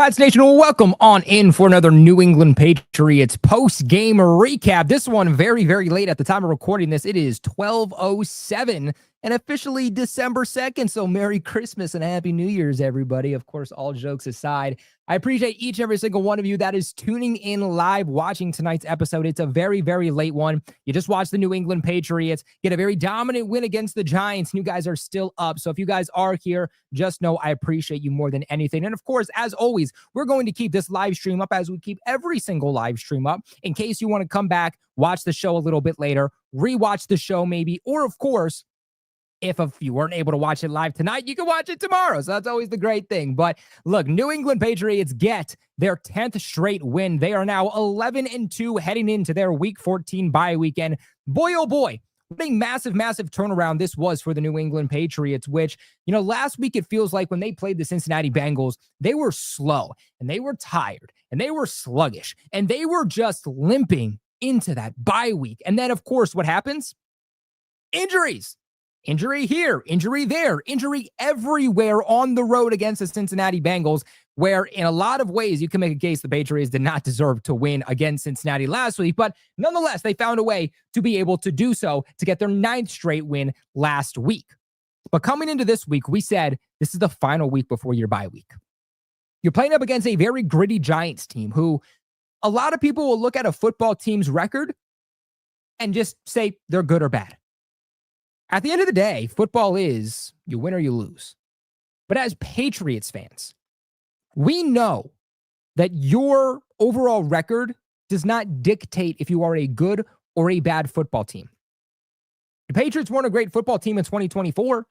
Pats Nation, welcome on in for another New England Patriots post-game recap. This one very, very late at the time of recording this. It is 12:07 and officially December 2nd, so Merry Christmas and Happy New Year's, everybody. Of course, all jokes aside, I appreciate each and every single one of you that is tuning in live, watching tonight's episode. It's a very, very late one. You just watched the New England Patriots get a very dominant win against the Giants, and you guys are still up. So if you guys are here, just know I appreciate you more than anything. And of course, as always, we're going to keep this live stream up as we keep every single live stream up in case you want to come back, watch the show a little bit later, rewatch the show maybe, or of course, if you weren't able to watch it live tonight, you can watch it tomorrow. So that's always the great thing. But look, New England Patriots get their 10th straight win. They are now 11-2 heading into their Week 14 bye weekend. Boy, oh boy, what a massive, massive turnaround this was for the New England Patriots, which, last week it feels like when they played the Cincinnati Bengals, they were slow and they were tired and they were sluggish and they were just limping into that bye week. And then, of course, what happens? Injuries. Injury here, injury there, injury everywhere on the road against the Cincinnati Bengals, where in a lot of ways you can make a case the Patriots did not deserve to win against Cincinnati last week, but nonetheless, they found a way to be able to do so to get their 9th straight win last week. But coming into this week, we said this is the final week before your bye week. You're playing up against a very gritty Giants team who a lot of people will look at a football team's record and just say they're good or bad. At the end of the day, football is you win or you lose. But as Patriots fans, we know that your overall record does not dictate if you are a good or a bad football team. The Patriots weren't a great football team in 2024,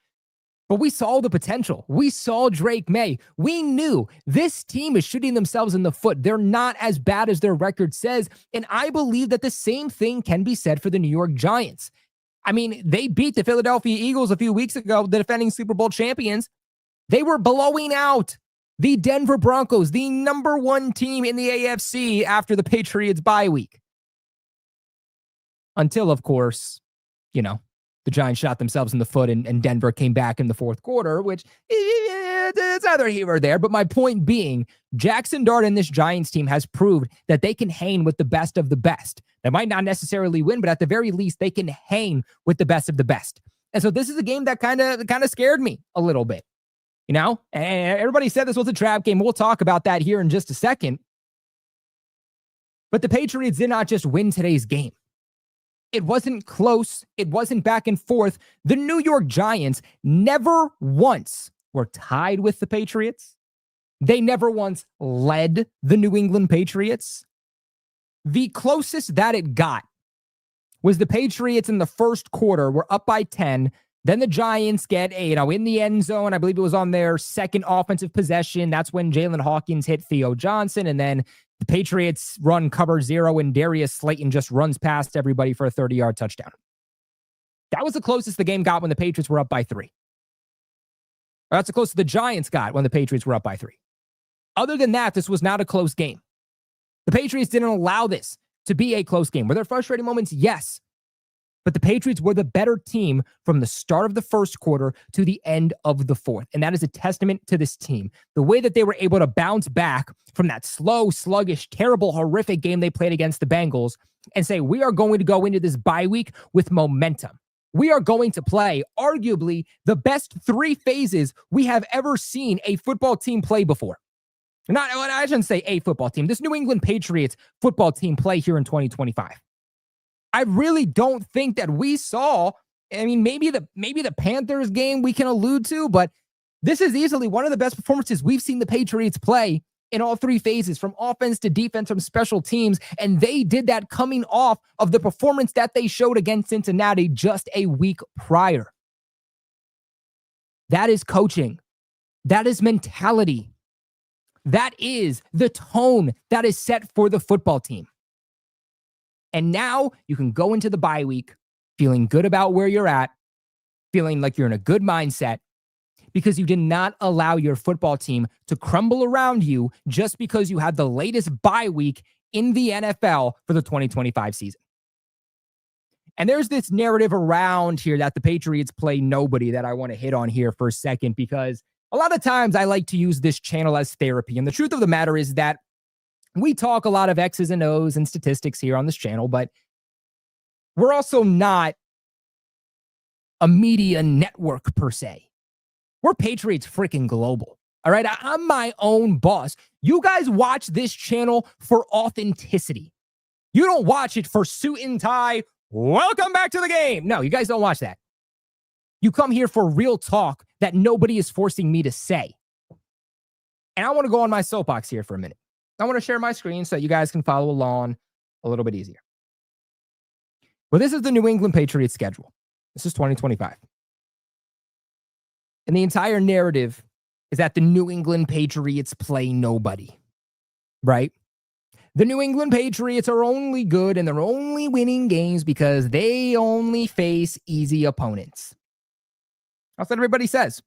but we saw the potential. We saw Drake May. We knew this team is shooting themselves in the foot. They're not as bad as their record says, and I believe that the same thing can be said for the New York Giants. I mean, they beat the Philadelphia Eagles a few weeks ago, the defending Super Bowl champions. They were blowing out the Denver Broncos, the number 1 team in the AFC after the Patriots bye week. Until, of course, the Giants shot themselves in the foot and Denver came back in the fourth quarter, which it's neither here or there. But my point being, Jaxson Dart and this Giants team has proved that they can hang with the best of the best. They might not necessarily win, but at the very least, they can hang with the best of the best. And so this is a game that kind of scared me a little bit, And everybody said this was a trap game. We'll talk about that here in just a second. But the Patriots did not just win today's game. It wasn't close. It wasn't back and forth. The New York Giants never once were tied with the Patriots. They never once led the New England Patriots. The closest that it got was the Patriots in the first quarter were up by 10. Then the Giants get, in the end zone. I believe it was on their second offensive possession. That's when Jalen Hawkins hit Theo Johnson. And then the Patriots run cover 0 and Darius Slayton just runs past everybody for a 30-yard touchdown. That was the closest the game got when the Patriots were up by 3. Or that's the closest the Giants got when the Patriots were up by 3. Other than that, this was not a close game. The Patriots didn't allow this to be a close game. Were there frustrating moments? Yes. But the Patriots were the better team from the start of the first quarter to the end of the fourth. And that is a testament to this team. The way that they were able to bounce back from that slow, sluggish, terrible, horrific game they played against the Bengals and say, we are going to go into this bye week with momentum. We are going to play arguably the best 3 phases we have ever seen a football team play before. I shouldn't say a football team. This New England Patriots football team play here in 2025. I really don't think that we saw, maybe the Panthers game we can allude to, but this is easily one of the best performances we've seen the Patriots play in all 3 phases, from offense to defense, from special teams, and they did that coming off of the performance that they showed against Cincinnati just a week prior. That is coaching. That is mentality. That is the tone that is set for the football team. And now you can go into the bye week feeling good about where you're at, feeling like you're in a good mindset, because you did not allow your football team to crumble around you just because you had the latest bye week in the NFL for the 2025 season. And there's this narrative around here that the Patriots play nobody that I want to hit on here for a second, because A lot of times I like to use this channel as therapy. And the truth of the matter is that we talk a lot of X's and O's and statistics here on this channel, but we're also not a media network per se. We're Patriots freaking global. All right. I'm my own boss. You guys watch this channel for authenticity. You don't watch it for suit and tie. Welcome back to the game. No, you guys don't watch that. You come here for real talk that nobody is forcing me to say. And I want to go on my soapbox here for a minute. I want to share my screen so that you guys can follow along a little bit easier. Well, this is the New England Patriots schedule. This is 2025. And the entire narrative is that the New England Patriots play nobody, right? The New England Patriots are only good and they're only winning games because they only face easy opponents. That's what everybody says.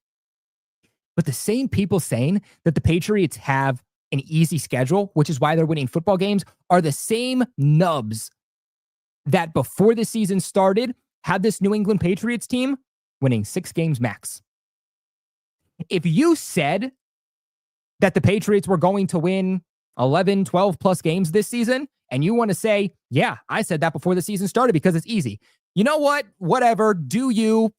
But the same people saying that the Patriots have an easy schedule, which is why they're winning football games, are the same nubs that before the season started had this New England Patriots team winning 6 games max. If you said that the Patriots were going to win 11, 12 plus games this season, and you want to say, yeah, I said that before the season started because it's easy. You know what? Whatever. Do you?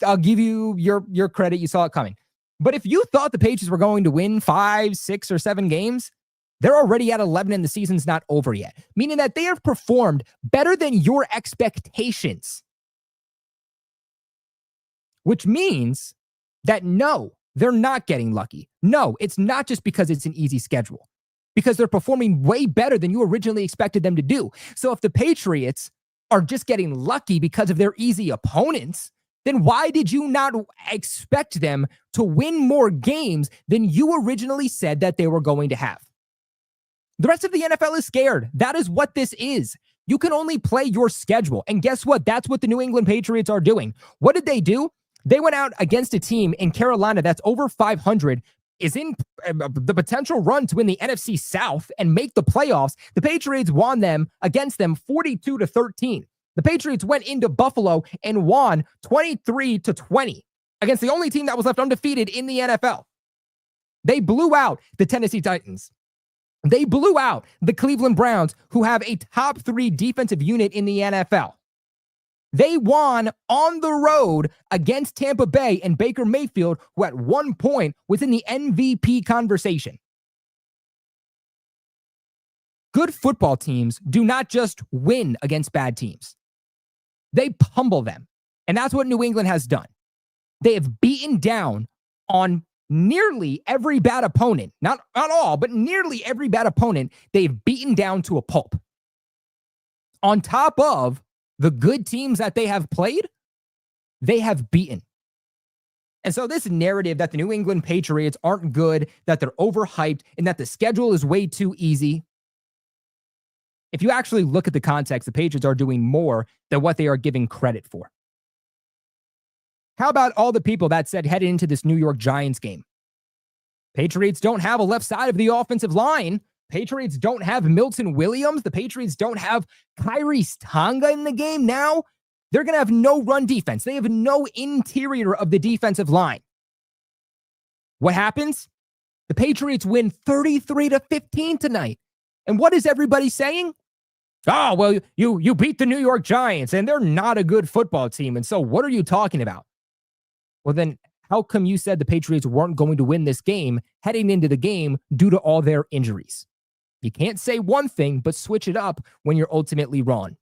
I'll give you your credit. You saw it coming. But if you thought the Patriots were going to win 5, 6, or 7 games, they're already at 11 and the season's not over yet, meaning that they have performed better than your expectations, which means that no, they're not getting lucky. No, it's not just because it's an easy schedule, because they're performing way better than you originally expected them to do. So if the Patriots are just getting lucky because of their easy opponents, then why did you not expect them to win more games than you originally said that they were going to have? The rest of the NFL is scared. That is what this is. You can only play your schedule. And guess what? That's what the New England Patriots are doing. What did they do? They went out against a team in Carolina that's over 500, is in the potential run to win the NFC South and make the playoffs. The Patriots won them against them 42-13. The Patriots went into Buffalo and won 23-20 against the only team that was left undefeated in the NFL. They blew out the Tennessee Titans. They blew out the Cleveland Browns, who have a top 3 defensive unit in the NFL. They won on the road against Tampa Bay and Baker Mayfield, who at one point was in the MVP conversation. Good football teams do not just win against bad teams. They pummel them. And that's what New England has done. They have beaten down on nearly every bad opponent. Not all, but nearly every bad opponent they've beaten down to a pulp. On top of the good teams that they have played, they have beaten. And so this narrative that the New England Patriots aren't good, that they're overhyped, and that the schedule is way too easy, if you actually look at the context, the Patriots are doing more than what they are giving credit for. How about all the people that said headed into this New York Giants game, Patriots don't have a left side of the offensive line. Patriots don't have Milton Williams. The Patriots don't have Kyrie Tonga in the game now. They're going to have no run defense. They have no interior of the defensive line. What happens? The Patriots win 33-15 tonight. And what is everybody saying? Oh, well, you beat the New York Giants, and they're not a good football team. And so what are you talking about? Well, then how come you said the Patriots weren't going to win this game heading into the game due to all their injuries? You can't say one thing, but switch it up when you're ultimately wrong.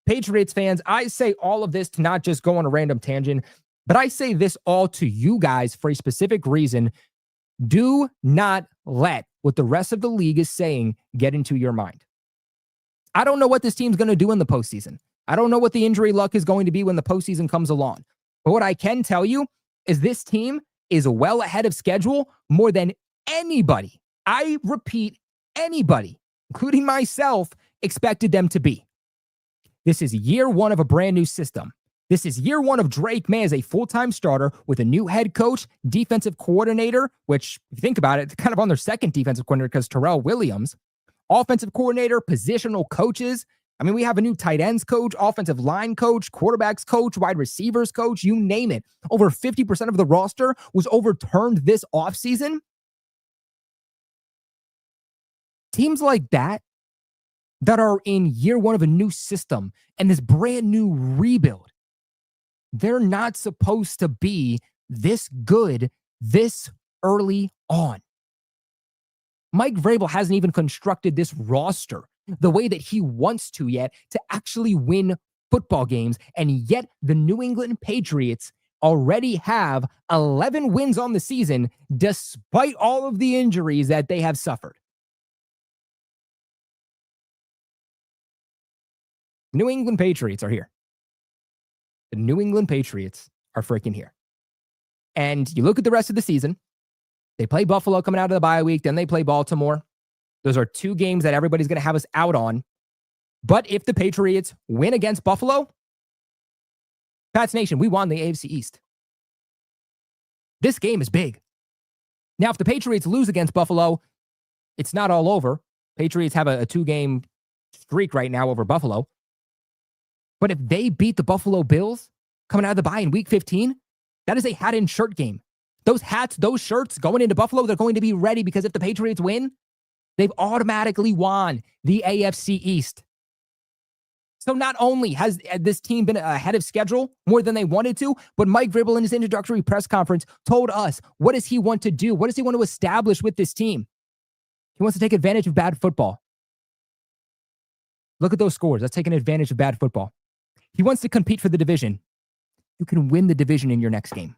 Patriots fans, I say all of this to not just go on a random tangent, but I say this all to you guys for a specific reason. Do not let what the rest of the league is saying get into your mind. I don't know what this team's going to do in the postseason. I don't know what the injury luck is going to be when the postseason comes along. But what I can tell you is this team is well ahead of schedule more than anybody, I repeat, anybody, including myself, expected them to be. This is year 1 of a brand new system. This is year 1 of Drake May as a full-time starter with a new head coach, defensive coordinator, which, if you think about it, it's kind of on their second defensive coordinator because Terrell Williams, offensive coordinator, positional coaches. I mean, we have a new tight ends coach, offensive line coach, quarterbacks coach, wide receivers coach, you name it. Over 50% of the roster was overturned this offseason. Teams like that are in year one of a new system and this brand new rebuild, they're not supposed to be this good this early on. Mike Vrabel hasn't even constructed this roster the way that he wants to yet to actually win football games. And yet the New England Patriots already have 11 wins on the season, despite all of the injuries that they have suffered. New England Patriots are here. The New England Patriots are freaking here. And you look at the rest of the season, they play Buffalo coming out of the bye week, then they play Baltimore. Those are two games that everybody's going to have us out on. But if the Patriots win against Buffalo, Pats Nation, we won the AFC East. This game is big. Now, if the Patriots lose against Buffalo, it's not all over. Patriots have a two-game streak right now over Buffalo. But if they beat the Buffalo Bills coming out of the bye in week 15, that is a hat and shirt game. Those hats, those shirts going into Buffalo, they're going to be ready because if the Patriots win, they've automatically won the AFC East. So not only has this team been ahead of schedule more than they wanted to, but Mike Vrabel in his introductory press conference told us, what does he want to do? What does he want to establish with this team? He wants to take advantage of bad football. Look at those scores. That's taking advantage of bad football. He wants to compete for the division. You can win the division in your next game.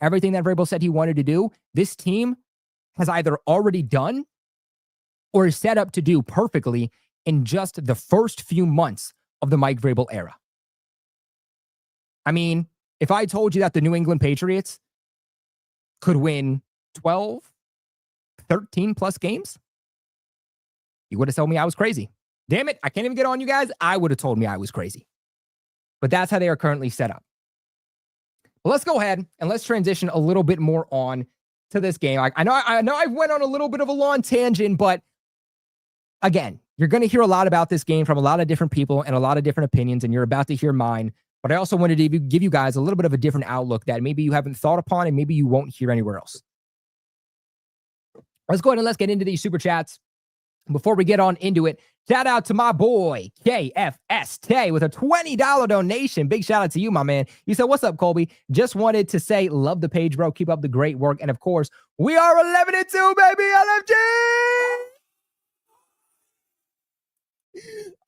Everything that Vrabel said he wanted to do, this team has either already done or is set up to do perfectly in just the first few months of the Mike Vrabel era. I mean, if I told you that the New England Patriots could win 12, 13 plus games, you would have told me I was crazy. Damn it, I can't even get on you guys. I would have told me I was crazy. But that's how they are currently set up. Well, let's go ahead and let's transition a little bit more on to this game. I know I went on a little bit of a long tangent, but again, you're going to hear a lot about this game from a lot of different people and a lot of different opinions, and you're about to hear mine. But I also wanted to give you guys a little bit of a different outlook that maybe you haven't thought upon and maybe you won't hear anywhere else. Let's go ahead and let's get into these super chats. Before we get on into it, shout out to my boy, KFST, with a $20 donation. Big shout out to you, my man. You said, what's up, Colby? Just wanted to say, love the page, bro. Keep up the great work. And of course, we are 11-2, baby, LFG!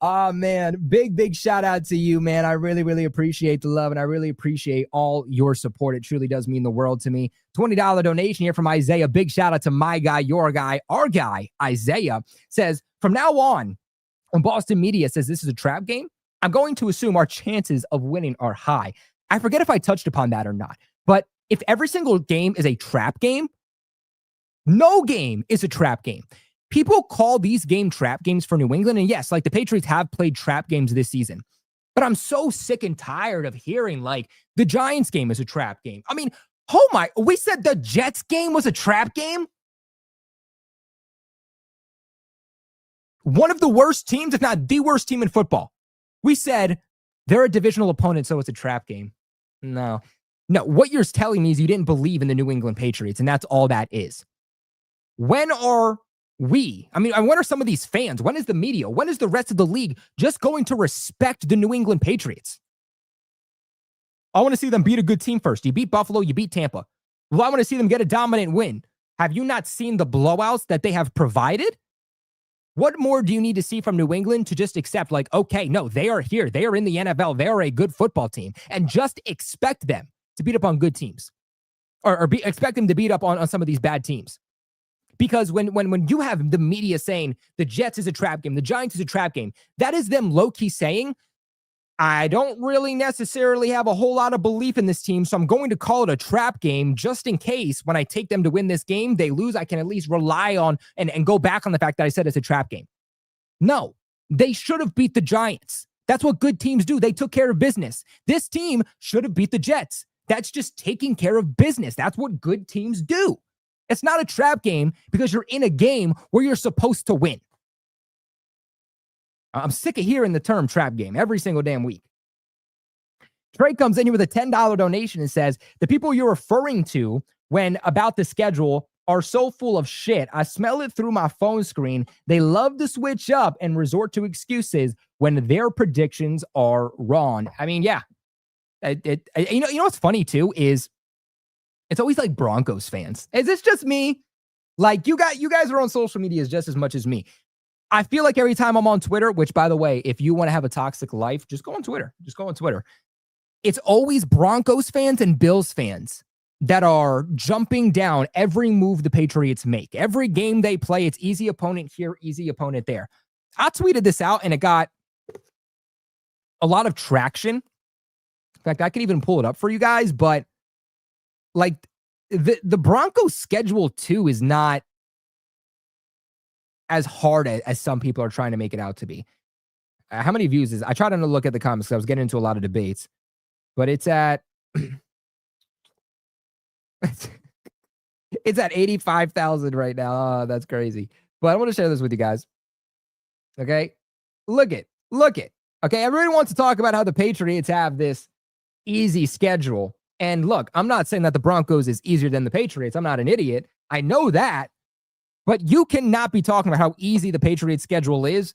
Oh, man. Big shout out to you, man. I really, really appreciate the love, and I really appreciate all your support. It truly does mean the world to me. $20 donation here from Isaiah. Big shout out to my guy, your guy, our guy, Isaiah. Says, from now on, when Boston media says this is a trap game, I'm going to assume our chances of winning are high. I forget if I touched upon that or not. But if every single game is a trap game, no game is a trap game. People call these game trap games for New England. And yes, like the Patriots have played trap games this season. But I'm so sick and tired of hearing like the Giants game is a trap game. I mean, oh my, we said the Jets game was a trap game? One of the worst teams, if not the worst team in football. We said they're a divisional opponent, so it's a trap game. No, what you're telling me is you didn't believe in the New England Patriots, and that's all that is. When are when are some of these fans, when is the media, when is the rest of the league just going to respect the New England Patriots? I want to see them beat a good team first. You beat Buffalo, you beat Tampa. Well, I want to see them get a dominant win. Have you not seen the blowouts that they have provided? What more do you need to see from New England to just accept, like, okay, no, they are here. They are in the NFL. They are a good football team. And just expect them to beat up on good teams. Or expect them to beat up on some of these bad teams. Because when you have the media saying the Jets is a trap game, the Giants is a trap game, that is them low-key saying, I don't really necessarily have a whole lot of belief in this team, so I'm going to call it a trap game just in case when I take them to win this game, they lose, I can at least rely on and go back on the fact that I said it's a trap game. No, they should have beat the Giants. That's what good teams do. They took care of business. This team should have beat the Jets. That's just taking care of business. That's what good teams do. It's not a trap game because you're in a game where you're supposed to win. I'm sick of hearing the term trap game every single damn week. Trey comes in here with a $10 donation and says, the people you're referring to when about the schedule are so full of shit. I smell it through my phone screen. They love to switch up and resort to excuses when their predictions are wrong. I mean, yeah. You know what's funny too is it's always like Broncos fans. Is this just me? Like you guys are on social media just as much as me. I feel like every time I'm on Twitter, which by the way, if you want to have a toxic life, just go on Twitter. Just go on Twitter. It's always Broncos fans and Bills fans that are jumping down every move the Patriots make. Every game they play, it's easy opponent here, easy opponent there. I tweeted this out and it got a lot of traction. In fact, I could even pull it up for you guys, but like the Broncos schedule too is not as hard as some people are trying to make it out to be. How many views is I tried to look at the comments because I was getting into a lot of debates, but it's at it's at 85,000 right now. Oh, that's crazy. But I want to share this with you guys. Okay. Look it. Okay. Everybody wants to talk about how the Patriots have this easy schedule. And look, I'm not saying that the Broncos is easier than the Patriots. I'm not an idiot. I know that. But you cannot be talking about how easy the Patriots schedule is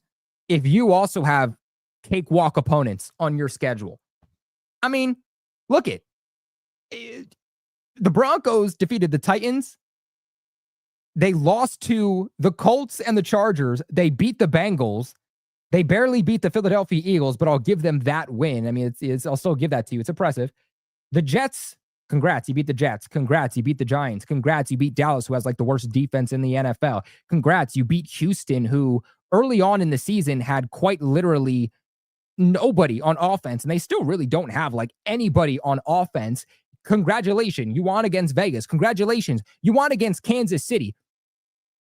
if you also have cakewalk opponents on your schedule. I mean, look it. The Broncos defeated the Titans. They lost to the Colts and the Chargers. They beat the Bengals. They barely beat the Philadelphia Eagles, but I'll give them that win. I mean, I'll still give that to you. It's impressive. The Jets, congrats, you beat the Jets. Congrats, you beat the Giants. Congrats, you beat Dallas, who has like the worst defense in the NFL. Congrats, you beat Houston, who early on in the season had quite literally nobody on offense, and they still really don't have like anybody on offense. Congratulations, you won against Vegas. Congratulations, you won against Kansas City.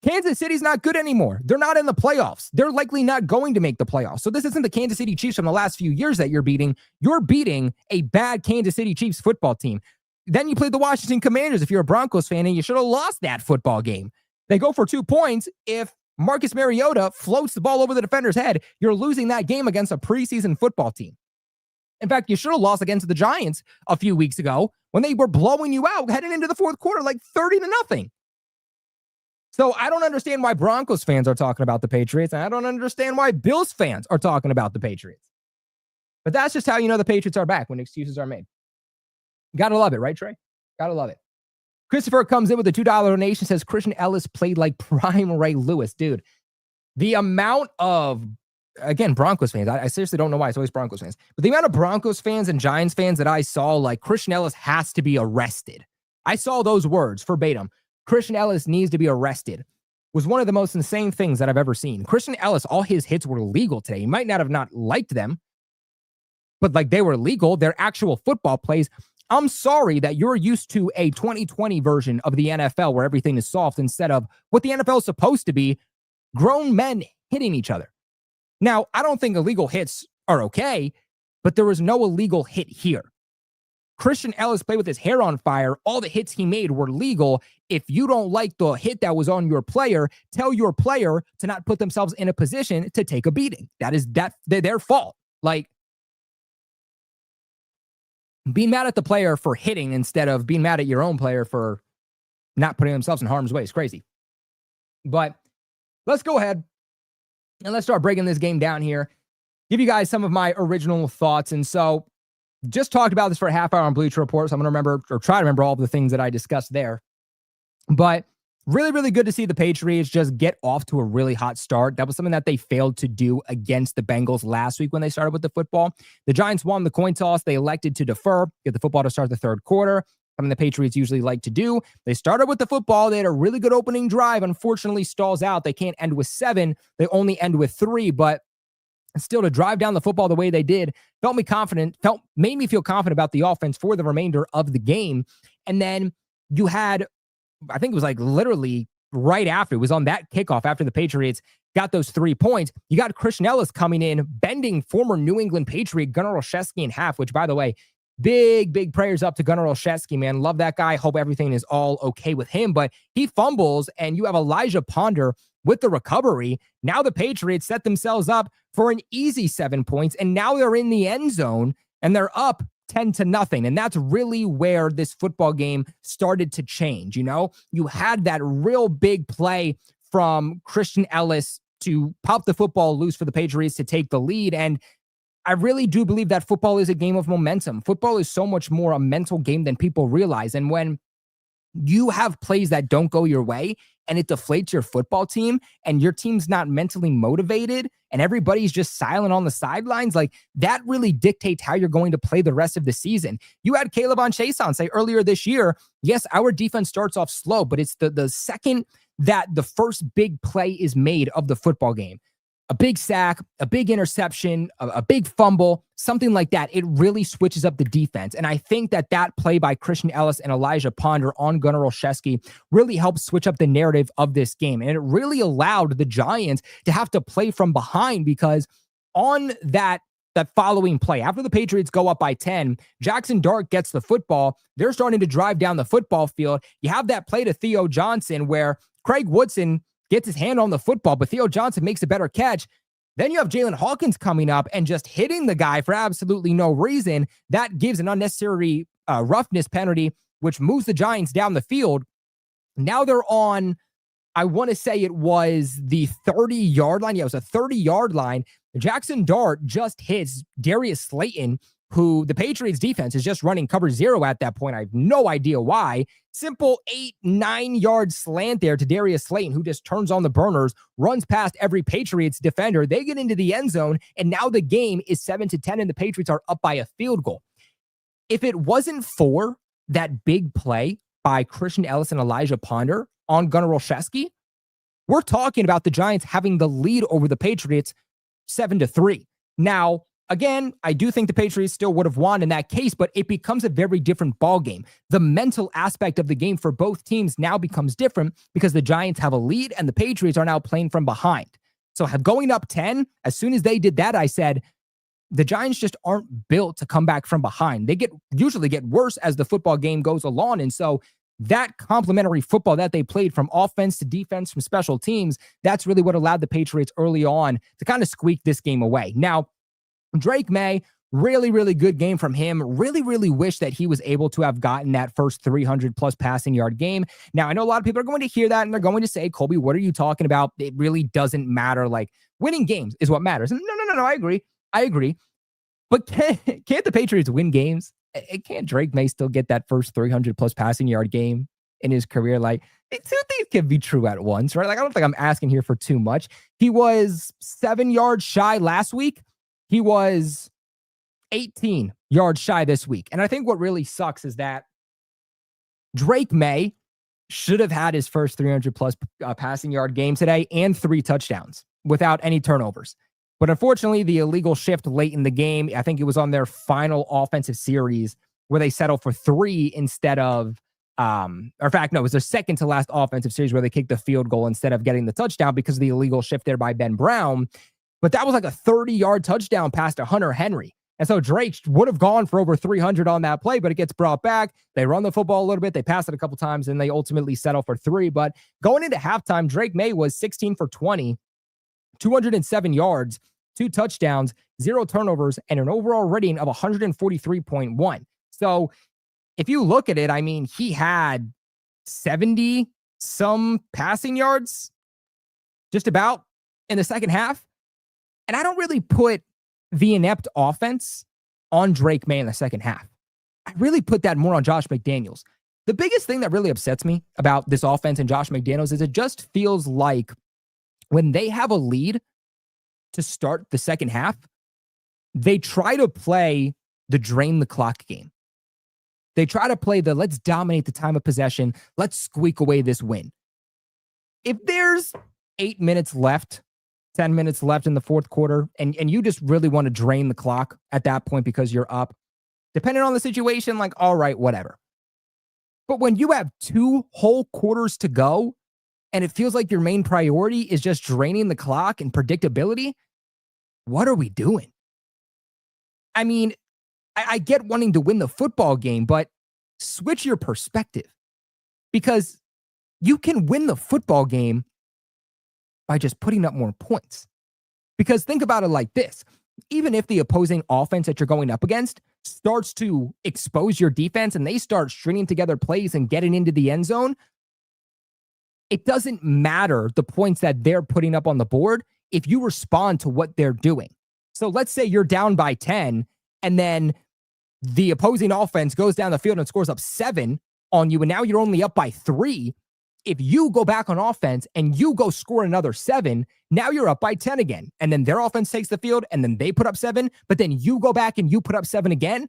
Kansas City's not good anymore. They're not in the playoffs. They're likely not going to make the playoffs. So this isn't the Kansas City Chiefs from the last few years that you're beating. You're beating a bad Kansas City Chiefs football team. Then you played the Washington Commanders if you're a Broncos fan, and you should have lost that football game. They go for 2 points. If Marcus Mariota floats the ball over the defender's head, you're losing that game against a preseason football team. In fact, you should have lost against the Giants a few weeks ago when they were blowing you out heading into the fourth quarter, like 30-0. So I don't understand why Broncos fans are talking about the Patriots, and I don't understand why Bills fans are talking about the Patriots. But that's just how you know the Patriots are back, when excuses are made. Gotta love it, right, Trey? Gotta love it. Christopher comes in with a $2 donation, says Christian Ellis played like prime Ray Lewis. Dude, the amount of, again, Broncos fans, I seriously don't know why it's always Broncos fans, but the amount of Broncos fans and Giants fans that I saw, like, Christian Ellis has to be arrested. I saw those words verbatim. Christian Ellis needs to be arrested. Was one of the most insane things that I've ever seen. Christian Ellis, all his hits were legal today. He might not have not liked them, but like they were legal. They're actual football plays. I'm sorry that you're used to a 2020 version of the NFL where everything is soft instead of what the NFL is supposed to be, grown men hitting each other. Now, I don't think illegal hits are okay, but there was no illegal hit here. Christian Ellis played with his hair on fire. All the hits he made were legal. If you don't like the hit that was on your player, tell your player to not put themselves in a position to take a beating. That's their fault. Like, being mad at the player for hitting instead of being mad at your own player for not putting themselves in harm's way is crazy. But let's go ahead and let's start breaking this game down here. Give you guys some of my original thoughts. And so, just talked about this for a half hour on Bleacher Report, so I'm going to remember, or try to remember, all of the things that I discussed there. But really, really good to see the Patriots just get off to a really hot start. That was something that they failed to do against the Bengals last week when they started with the football. The Giants won the coin toss. They elected to defer, get the football to start the third quarter, something the Patriots usually like to do. They started with the football. They had a really good opening drive. Unfortunately, stalls out. They can't end with 7. They only end with 3, but still, to drive down the football the way they did made me feel confident about the offense for the remainder of the game. And then you had, I think it was like literally right after, it was on that kickoff after the Patriots got those 3 points. You got Christian Ellis coming in, bending former New England Patriot Gunnar Olszewski in half, which, by the way, big prayers up to Gunnar Olszewski, man. Love that guy. Hope everything is all okay with him. But he fumbles, and you have Elijah Ponder with the recovery. Now the Patriots set themselves up for an easy 7 points, and now they're in the end zone, and they're up 10-0. And that's really where this football game started to change. You know, you had that real big play from Christian Ellis to pop the football loose for the Patriots to take the lead. And I really do believe that football is a game of momentum. Football is so much more a mental game than people realize. And when you have plays that don't go your way and it deflates your football team and your team's not mentally motivated and everybody's just silent on the sidelines, like that really dictates how you're going to play the rest of the season. You had Caleb on Chason say earlier this year, yes, our defense starts off slow, but it's the second that the first big play is made of the football game, a big sack, a big interception, a big fumble, something like that, it really switches up the defense. And I think that play by Christian Ellis and Elijah Ponder on Gunnar Olszewski really helped switch up the narrative of this game. And it really allowed the Giants to have to play from behind, because on that following play, after the Patriots go up by 10, Jaxson Dart gets the football. They're starting to drive down the football field. You have that play to Theo Johnson where Craig Woodson gets his hand on the football, but Theo Johnson makes a better catch. Then you have Jalen Hawkins coming up and just hitting the guy for absolutely no reason. That gives an unnecessary roughness penalty, which moves the Giants down the field. Now they're on, I want to say it was the 30-yard line. Yeah, it was a 30-yard line. Jaxson Dart just hits Darius Slayton, who the Patriots defense is just running cover 0 at that point. I have no idea why. Simple 8-9 yard slant there to Darius Slayton, who just turns on the burners, runs past every Patriots defender. They get into the end zone, and now the game is 7-10, and the Patriots are up by a field goal. If it wasn't for that big play by Christian Ellis and Elijah Ponder on Gunnar Olszewski, we're talking about the Giants having the lead over the Patriots 7-3. Now, again, I do think the Patriots still would have won in that case, but it becomes a very different ball game. The mental aspect of the game for both teams now becomes different because the Giants have a lead and the Patriots are now playing from behind. So going up 10, as soon as they did that, I said, the Giants just aren't built to come back from behind. They usually get worse as the football game goes along. And so that complementary football that they played from offense to defense, from special teams, that's really what allowed the Patriots early on to kind of squeak this game away. Now, Drake May, really good game from him. Really wish that he was able to have gotten that first 300-plus passing yard game. Now, I know a lot of people are going to hear that, and they're going to say, Colby, what are you talking about? It really doesn't matter. Like, winning games is what matters. And no, I agree. But can't the Patriots win games? Can't Drake May still get that first 300-plus passing yard game in his career? Like, two things can be true at once, right? Like, I don't think I'm asking here for too much. He was 7 yards shy last week. He was 18 yards shy this week. And I think what really sucks is that Drake May should have had his first 300-plus passing yard game today and 3 touchdowns without any turnovers. But unfortunately, the illegal shift late in the game, I think it was on their final offensive series where they settled for 3 instead of, it was their second to last offensive series where they kicked the field goal instead of getting the touchdown because of the illegal shift there by Ben Brown. But that was like a 30-yard touchdown pass to Hunter Henry. And so Drake would have gone for over 300 on that play, but it gets brought back. They run the football a little bit. They pass it a couple times, and they ultimately settle for 3. But going into halftime, Drake May was 16 for 20, 207 yards, 2 touchdowns, 0 turnovers, and an overall rating of 143.1. So if you look at it, I mean, he had 70-some passing yards, just about, in the second half. And I don't really put the inept offense on Drake May in the second half. I really put that more on Josh McDaniels. The biggest thing that really upsets me about this offense and Josh McDaniels is it just feels like when they have a lead to start the second half, they try to play the drain the clock game. They try to play the let's dominate the time of possession, let's squeak away this win. If there's 8 minutes left, 10 minutes left in the fourth quarter, and you just really want to drain the clock at that point because you're up, depending on the situation, like, all right, whatever. But when you have 2 whole quarters to go, and it feels like your main priority is just draining the clock and predictability, what are we doing? I mean, I get wanting to win the football game, but switch your perspective, because you can win the football game by just putting up more points. Because think about it like this. Even if the opposing offense that you're going up against starts to expose your defense and they start stringing together plays and getting into the end zone, it doesn't matter the points that they're putting up on the board if you respond to what they're doing. So let's say you're down by 10 and then the opposing offense goes down the field and scores up 7 on you, and now you're only up by 3. If you go back on offense and you go score another 7, now you're up by 10 again. And then their offense takes the field and then they put up 7, but then you go back and you put up 7 again.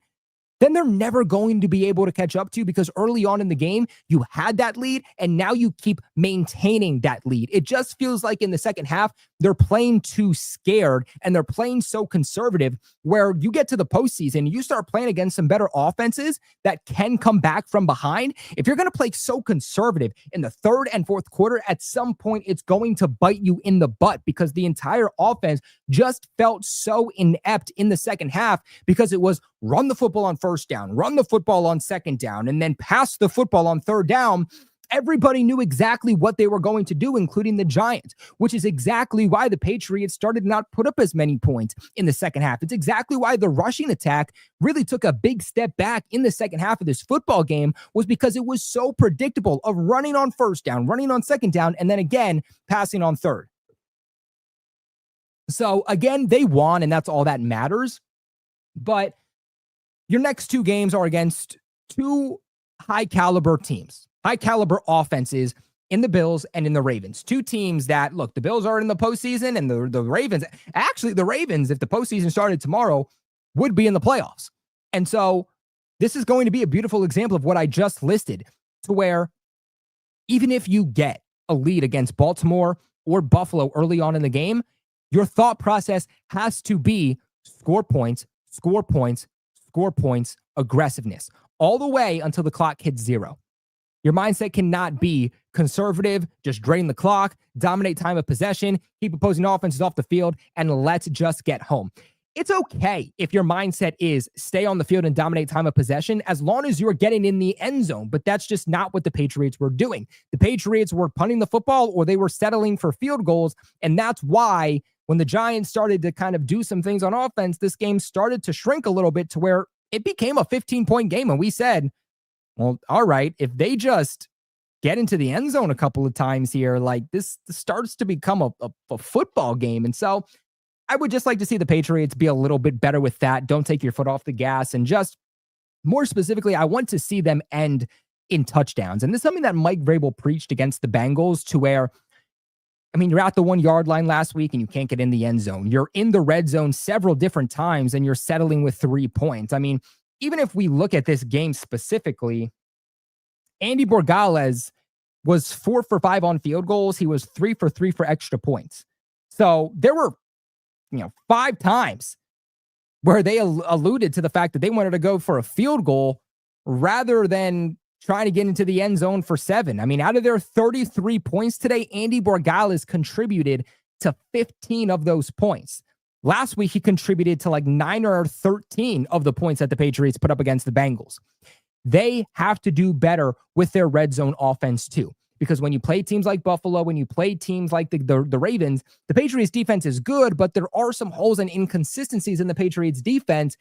Then they're never going to be able to catch up to you, because early on in the game, you had that lead and now you keep maintaining that lead. It just feels like in the second half, they're playing too scared and they're playing so conservative, where you get to the postseason, you start playing against some better offenses that can come back from behind. If you're going to play so conservative in the third and fourth quarter, at some point, it's going to bite you in the butt, because the entire offense just felt so inept in the second half, because it was run the football on first down, run the football on second down, and then pass the football on third down. Everybody knew exactly what they were going to do, including the Giants, which is exactly why the Patriots started to not put up as many points in the second half. It's exactly why the rushing attack really took a big step back in the second half of this football game, was because it was so predictable of running on first down, running on second down, and then again, passing on third. So again, they won, and that's all that matters. But your next 2 games are against 2 high-caliber teams, high-caliber offenses in the Bills and in the Ravens. 2 teams that, look, the Bills are in the postseason, and the Ravens, actually the Ravens, if the postseason started tomorrow, would be in the playoffs. And so this is going to be a beautiful example of what I just listed, to where even if you get a lead against Baltimore or Buffalo early on in the game, your thought process has to be score points, score points, score points, aggressiveness, all the way until the clock hits 0. Your mindset cannot be conservative, just drain the clock, dominate time of possession, keep opposing offenses off the field, and let's just get home. It's okay if your mindset is stay on the field and dominate time of possession, as long as you're getting in the end zone, but that's just not what the Patriots were doing. The Patriots were punting the football, or they were settling for field goals, and that's why when the Giants started to kind of do some things on offense, this game started to shrink a little bit, to where it became a 15-point game. And we said, well, all right, if they just get into the end zone a couple of times here, like this starts to become a football game. And so I would just like to see the Patriots be a little bit better with that. Don't take your foot off the gas. And just more specifically, I want to see them end in touchdowns. And this is something that Mike Vrabel preached against the Bengals, to where, I mean, you're at the 1-yard line last week and you can't get in the end zone. You're in the red zone several different times and you're settling with 3 points. I mean, even if we look at this game specifically, Andy Borgales was 4 for 5 on field goals. He was 3 for 3 for extra points. So there were, 5 times where they alluded to the fact that they wanted to go for a field goal rather than trying to get into the end zone for 7. I mean, out of their 33 points today, Andy Borgales contributed to 15 of those points. Last week, he contributed to like 9 or 13 of the points that the Patriots put up against the Bengals. They have to do better with their red zone offense too, because when you play teams like Buffalo, when you play teams like the Ravens, the Patriots defense is good, but there are some holes and inconsistencies in the Patriots defense.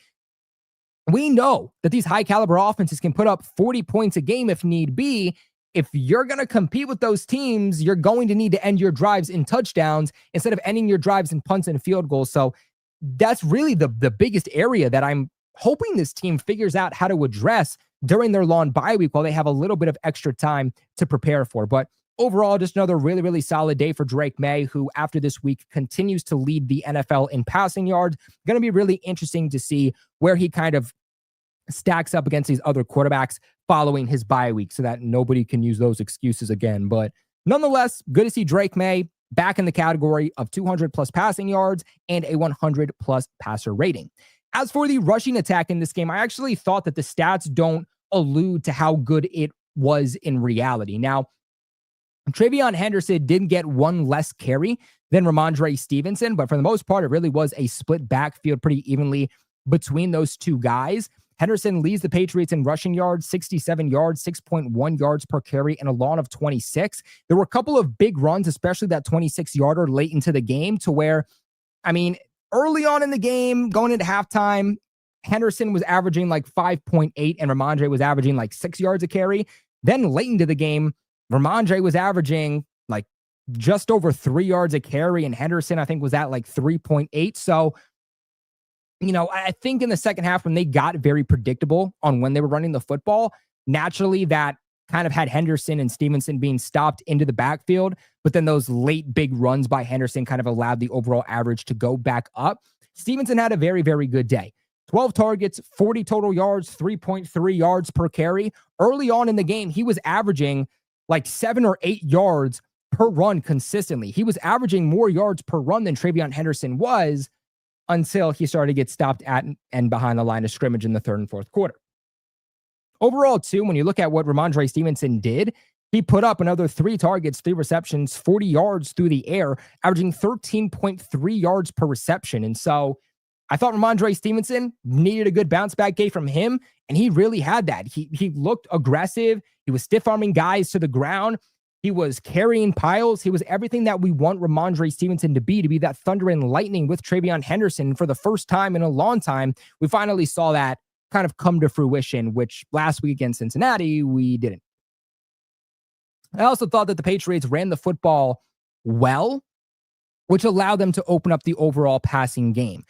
We know that these high caliber offenses can put up 40 points a game if need be. If you're going to compete with those teams, you're going to need to end your drives in touchdowns instead of ending your drives in punts and field goals. So that's really the biggest area that I'm hoping this team figures out how to address during their long bye week, while they have a little bit of extra time to prepare for. But overall, just another really, really solid day for Drake May, who after this week continues to lead the NFL in passing yards. Going to be really interesting to see where he kind of stacks up against these other quarterbacks following his bye week, so that nobody can use those excuses again. But nonetheless, good to see Drake May back in the category of 200 plus passing yards and a 100 plus passer rating. As for the rushing attack in this game, I actually thought that the stats don't allude to how good it was in reality. Now, Travion Henderson did get 1 less carry than Ramondre Stevenson, but for the most part, it really was a split backfield pretty evenly between those two guys. Henderson leads the Patriots in rushing yards, 67 yards, 6.1 yards per carry, and a lawn of 26. There were a couple of big runs, especially that 26-yarder late into the game, to where, I mean, early on in the game, going into halftime, Henderson was averaging like 5.8 and Ramondre was averaging like 6 yards a carry. Then late into the game, Ramondre was averaging like just over 3 yards a carry, and Henderson, I think, was at like 3.8. So, I think in the second half, when they got very predictable on when they were running the football, naturally that kind of had Henderson and Stevenson being stopped into the backfield. But then those late big runs by Henderson kind of allowed the overall average to go back up. Stevenson had a very, very good day. 12 targets, 40 total yards, 3.3 yards per carry. Early on in the game, he was averaging like 7 or 8 yards per run consistently. He was averaging more yards per run than Travion Henderson was, until he started to get stopped at and behind the line of scrimmage in the third and fourth quarter. Overall, too, when you look at what Ramondre Stevenson did, he put up another 3 targets, 3 receptions, 40 yards through the air, averaging 13.3 yards per reception. And so I thought Ramondre Stevenson needed a good bounce back game from him, and he really had that. He looked aggressive. He was stiff-arming guys to the ground. He was carrying piles. He was everything that we want Ramondre Stevenson to be that thunder and lightning with Travion Henderson. For the first time in a long time, we finally saw that kind of come to fruition, which last week against Cincinnati, we didn't. I also thought that the Patriots ran the football well, which allowed them to open up the overall passing game.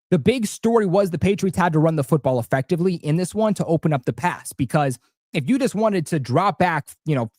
The big story was the Patriots had to run the football effectively in this one to open up the pass, because if you just wanted to drop back,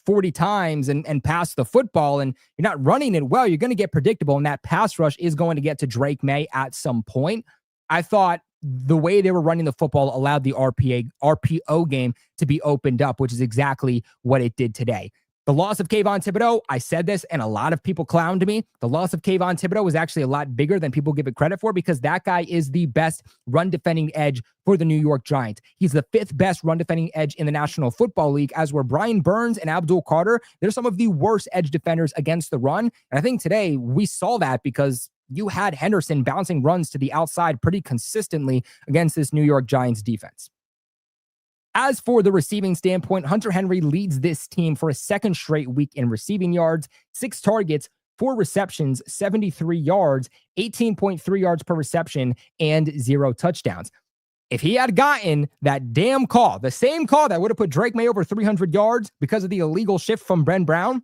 40 times and pass the football and you're not running it well, you're going to get predictable, and that pass rush is going to get to Drake May at some point. I thought the way they were running the football allowed the RPO game to be opened up, which is exactly what it did today. The loss of Kayvon Thibodeau, I said this, and a lot of people clowned me. The loss of Kayvon Thibodeau was actually a lot bigger than people give it credit for, because that guy is the best run-defending edge for the New York Giants. He's the 5th best run-defending edge in the National Football League, as were Brian Burns and Abdul Carter. They're some of the worst edge defenders against the run. And I think today we saw that, because you had Henderson bouncing runs to the outside pretty consistently against this New York Giants defense. As for the receiving standpoint, Hunter Henry leads this team for a second straight week in receiving yards, 6 targets, 4 receptions, 73 yards, 18.3 yards per reception, and 0 touchdowns. If he had gotten that damn call, the same call that would have put Drake May over 300 yards because of the illegal shift from Bren Brown,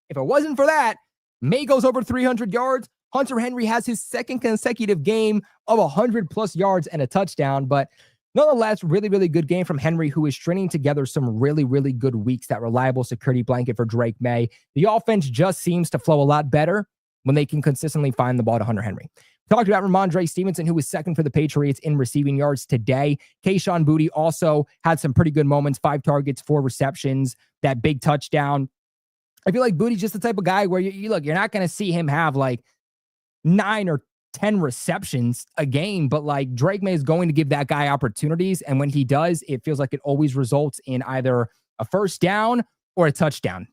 if it wasn't for that, May goes over 300 yards. Hunter Henry has his second consecutive game of 100-plus yards and a touchdown, but nonetheless, really, really good game from Henry, who is stringing together some really, really good weeks, that reliable security blanket for Drake May. The offense just seems to flow a lot better when they can consistently find the ball to Hunter Henry. Talked about Ramondre Stevenson, who was second for the Patriots in receiving yards today. Kayshon Boutte also had some pretty good moments, 5 targets, 4 receptions, that big touchdown. I feel like Boutte's just the type of guy where you're not going to see him have like 9 or 10 receptions a game, but like Drake May is going to give that guy opportunities. And when he does, it feels like it always results in either a first down or a touchdown.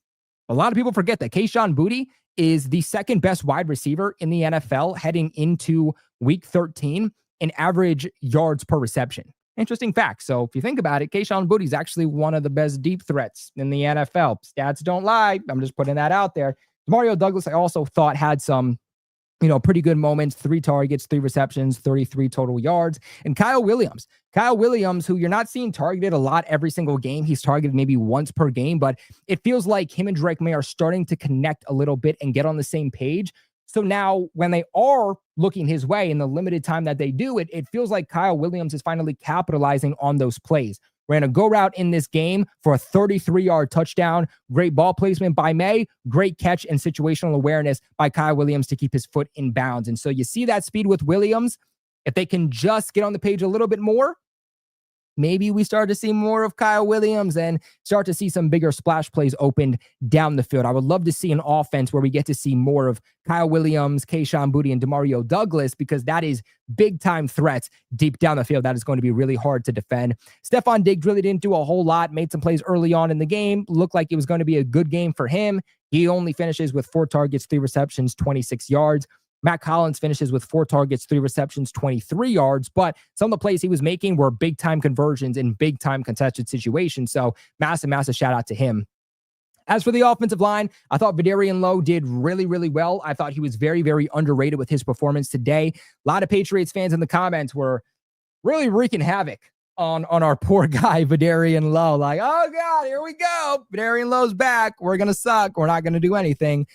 A lot of people forget that Kayshon Boutte is the second best wide receiver in the NFL heading into week 13 in average yards per reception. Interesting fact. So if you think about it, Kayshon Boutte is actually one of the best deep threats in the NFL. Stats don't lie. I'm just putting that out there. Demario Douglas, I also thought, had some pretty good moments, 3 targets, 3 receptions, 33 total yards. And Kyle Williams, who you're not seeing targeted a lot every single game. He's targeted maybe once per game, but it feels like him and Drake May are starting to connect a little bit and get on the same page. So now when they are looking his way in the limited time that they do, it feels like Kyle Williams is finally capitalizing on those plays. Ran a go route in this game for a 33-yard touchdown. Great ball placement by May. Great catch and situational awareness by Kyle Williams to keep his foot in bounds. And so you see that speed with Williams. If they can just get on the page a little bit more, maybe we start to see more of Kyle Williams and start to see some bigger splash plays opened down the field. I would love to see an offense where we get to see more of Kyle Williams, Kayshon Boutte, and Demario Douglas, because that is big-time threats deep down the field. That is going to be really hard to defend. Stephon Diggs really didn't do a whole lot, made some plays early on in the game. Looked like it was going to be a good game for him. He only finishes with 4 targets, 3 receptions, 26 yards. Matt Collins finishes with 4 targets, 3 receptions, 23 yards, but some of the plays he was making were big-time conversions in big-time contested situations. So massive shout out to him. As for the offensive line, I thought Vidarian Lowe did really, really well. I thought he was very, very underrated with his performance today. A lot of Patriots fans in the comments were really wreaking havoc on our poor guy, Vidarian Lowe. Like, oh, God, here we go. Vidarian Lowe's back. We're going to suck. We're not going to do anything.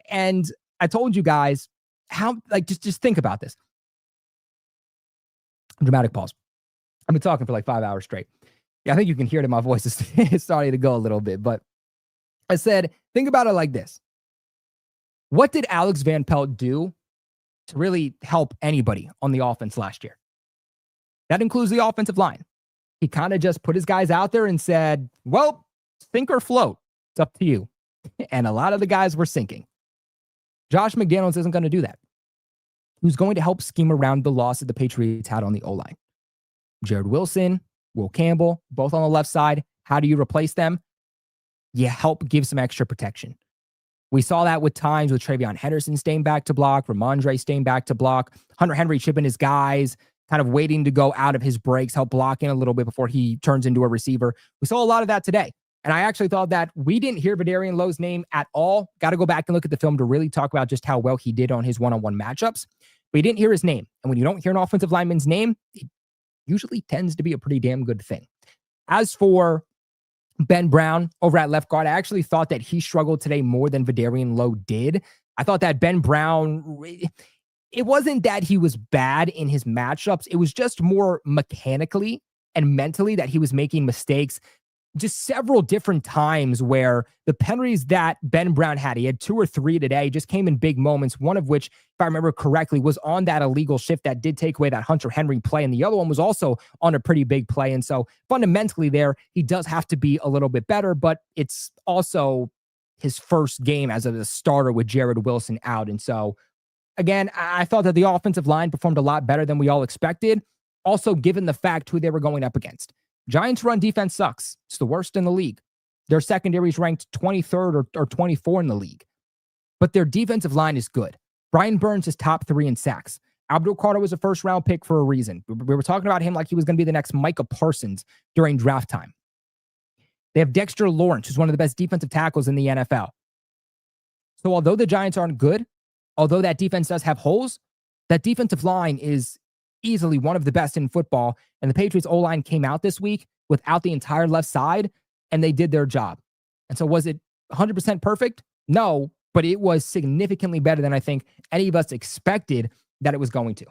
And I told you guys how, like, just think about this. Dramatic pause. I've been talking for like 5 hours straight. Yeah, I think you can hear it in my voice. It's starting to go a little bit, but I said, think about it like this. What did Alex Van Pelt do to really help anybody on the offense last year? That includes the offensive line. He kind of just put his guys out there and said, well, sink or float. It's up to you. And a lot of the guys were sinking. Josh McDaniels isn't going to do that. Who's going to help scheme around the loss that the Patriots had on the O-line? Jared Wilson, Will Campbell, both on the left side. How do you replace them? You help give some extra protection. We saw that with times with Travion Henderson staying back to block, Ramondre staying back to block, Hunter Henry chipping his guys, kind of waiting to go out of his breaks, help blocking a little bit before he turns into a receiver. We saw a lot of that today. And I actually thought that we didn't hear Vidarian Lowe's name at all. Got to go back and look at the film to really talk about just how well he did on his one-on-one matchups. But you didn't hear his name. And when you don't hear an offensive lineman's name, it usually tends to be a pretty damn good thing. As for Ben Brown over at left guard, I actually thought that he struggled today more than Vidarian Lowe did. I thought that Ben Brown, it wasn't that he was bad in his matchups. It was just more mechanically and mentally that he was making mistakes. Just several different times where the penalties that Ben Brown had, he had 2 or 3 today, just came in big moments. One of which, if I remember correctly, was on that illegal shift that did take away that Hunter Henry play. And the other one was also on a pretty big play. And so fundamentally there, he does have to be a little bit better, but it's also his first game as a starter with Jared Wilson out. And so again, I thought that the offensive line performed a lot better than we all expected. Also, given the fact who they were going up against. Giants' run defense sucks. It's the worst in the league. Their secondary is ranked 23rd or 24 in the league. But their defensive line is good. Brian Burns is top 3 in sacks. Abdul Carter was a first-round pick for a reason. We were talking about him like he was going to be the next Micah Parsons during draft time. They have Dexter Lawrence, who's one of the best defensive tackles in the NFL. So although the Giants aren't good, although that defense does have holes, that defensive line is easily one of the best in football. And the Patriots O-line came out this week without the entire left side, and they did their job. And so was it 100% perfect? No, but it was significantly better than I think any of us expected that it was going to.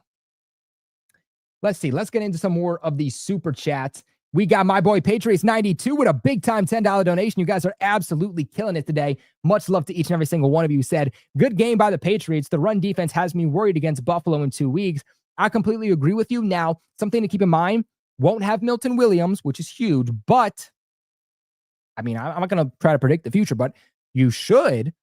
Let's see. Let's get into some more of these super chats. We got my boy Patriots 92 with a big time $10 donation. You guys are absolutely killing it today. Much love to each and every single one of you who said, good game by the Patriots. The run defense has me worried against Buffalo in 2 weeks. I completely agree with you. Now, something to keep in mind, won't have Milton Williams, which is huge, but I mean, I'm not going to try to predict the future, but you should.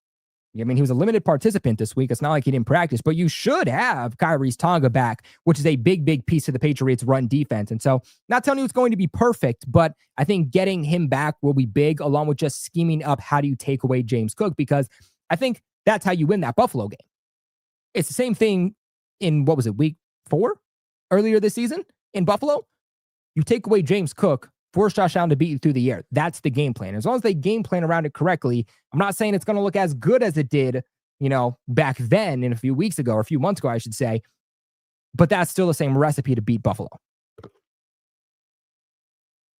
I mean, he was a limited participant this week. It's not like he didn't practice, but you should have Kyrie's Tonga back, which is a big piece of the Patriots run defense. And so not telling you it's going to be perfect, but I think getting him back will be big, along with just scheming up how do you take away James Cook, because I think that's how you win that Buffalo game. It's the same thing in, what was it, week 4 earlier this season in Buffalo. You take away James Cook, force Josh Allen to beat you through the air. That's the game plan. As long as they game plan around it correctly, I'm not saying it's going to look as good as it did, back then in a few weeks ago, or a few months ago, I should say, but that's still the same recipe to beat Buffalo.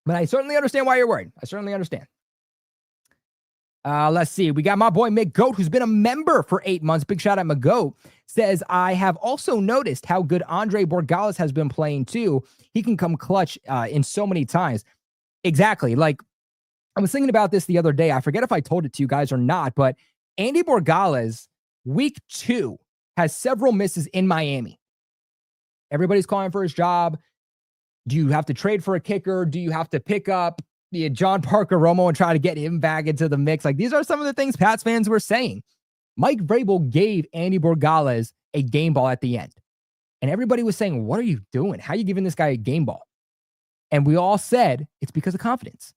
But I certainly understand why you're worried. I certainly understand. Let's see. We got my boy McGoat, who's been a member for 8 months. Big shout out, McGoat. Says, I have also noticed how good Andre Borregales has been playing too. He can come clutch in so many times. Exactly. Like, I was thinking about this the other day. I forget if I told it to you guys or not, but Andy Borregales, week 2, has several misses in Miami. Everybody's calling for his job. Do you have to trade for a kicker? Do you have to pick up John Parker Romo and try to get him back into the mix? Like, these are some of the things Pats fans were saying. Mike Vrabel gave Andy Borregales a game ball at the end. And everybody was saying, what are you doing? How are you giving this guy a game ball? And we all said, it's because of confidence.